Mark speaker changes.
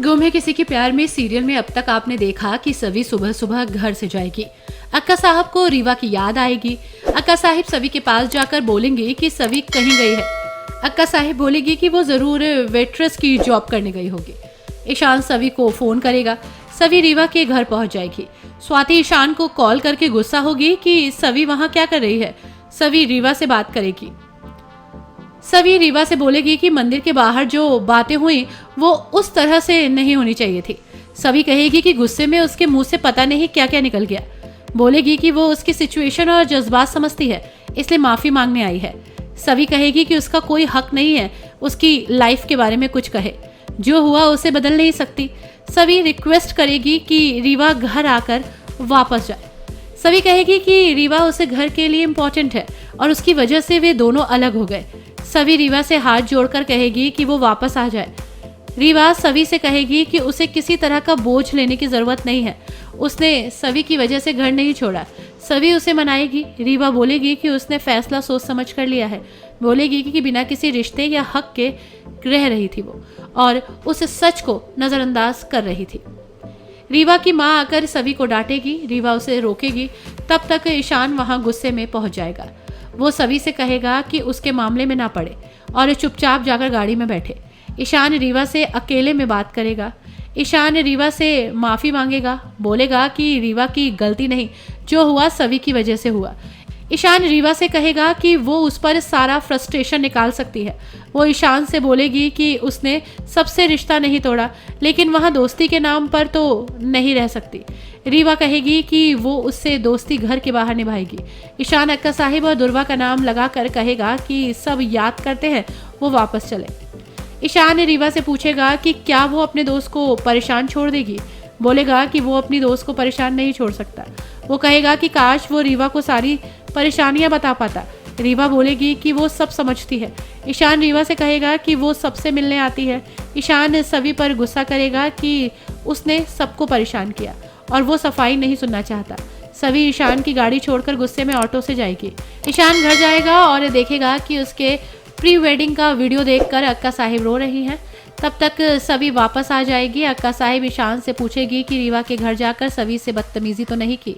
Speaker 1: गुम है किसी के प्यार में सीरियल में अब तक आपने देखा कि सवी सुबह सुबह घर से जाएगी। अक्का साहब को रीवा की याद आएगी। अक्का साहिब सवी के पास जाकर बोलेंगे कि सवी कहीं गई है। अक्का साहिब बोलेगी कि वो जरूर वेट्रेस की जॉब करने गई होगी। ईशान सवी को फोन करेगा। सवी रीवा के घर पहुंच जाएगी। स्वाति ईशान को कॉल करके गुस्सा होगी कि सवी वहां क्या कर रही है। सवी रीवा से बात करेगी। सवी रीवा से बोलेगी कि मंदिर के बाहर जो बातें हुई वो उस तरह से नहीं होनी चाहिए थी। सवी कहेगी कि गुस्से में उसके मुंह से पता नहीं क्या क्या निकल गया। बोलेगी कि वो उसकी सिचुएशन और जज्बात समझती है, इसलिए माफी मांगने आई है। सवी कहेगी कि उसका कोई हक नहीं है उसकी लाइफ के बारे में कुछ कहे, जो हुआ उसे बदल नहीं सकती। सवी रिक्वेस्ट करेगी कि रीवा घर आकर वापस जाए। सवी कहेगी कि रीवा उसे घर के लिए इम्पोर्टेंट है और उसकी वजह से वे दोनों अलग हो गए। सवी रीवा से हाथ जोड़कर कहेगी कि वो वापस आ जाए। रीवा सवी से कहेगी कि उसे किसी तरह का बोझ लेने की जरूरत नहीं है, उसने सवी की वजह से घर नहीं छोड़ा। सवी उसे मनाएगी। रीवा बोलेगी कि उसने फैसला सोच समझ कर लिया है। बोलेगी कि बिना किसी रिश्ते या हक के रह रही थी वो और उस सच को नजरअंदाज कर रही थी। रीवा की माँ आकर सवी को डांटेगी। रीवा उसे रोकेगी। तब तक ईशान वहां गुस्से में पहुंच जाएगा। वो सवी से कहेगा कि उसके मामले में ना पड़े और चुपचाप जाकर गाड़ी में बैठे। ईशान रीवा से अकेले में बात करेगा। ईशान रीवा से माफ़ी मांगेगा। बोलेगा कि रीवा की गलती नहीं, जो हुआ सवी की वजह से हुआ। ईशान रीवा से कहेगा कि वो उस पर सारा फ्रस्ट्रेशन निकाल सकती है। वो ईशान से बोलेगी कि उसने सबसे रिश्ता नहीं तोड़ा, लेकिन वहाँ दोस्ती के नाम पर तो नहीं रह सकती। रीवा कहेगी कि वो उससे दोस्ती घर के बाहर निभाएगी। ईशान अक्का साहिब और दुर्वा का नाम लगाकर कहेगा कि सब याद करते हैं, वो वापस चले। ईशान रीवा से पूछेगा कि क्या वो अपने दोस्त को परेशान छोड़ देगी। बोलेगा कि वो अपनी दोस्त को परेशान नहीं छोड़ सकता। वो कहेगा कि काश वो रीवा को सारी परेशानियां बता पाता। रीवा बोलेगी कि वो सब समझती है। ईशान रीवा से कहेगा कि वो सबसे मिलने आती है। ईशान सवी पर गुस्सा करेगा कि उसने सबको परेशान किया और वो सफाई नहीं सुनना चाहता। सवी ईशान की गाड़ी छोड़कर गुस्से में ऑटो से जाएगी। ईशान घर जाएगा और देखेगा कि उसके प्री वेडिंग का वीडियो देखकर अक्का साहिब रो रही हैं। तब तक सवी वापस आ जाएगी। अक्का साहिब ईशान से पूछेगी कि रीवा के घर जाकर सवी से बदतमीजी तो नहीं की।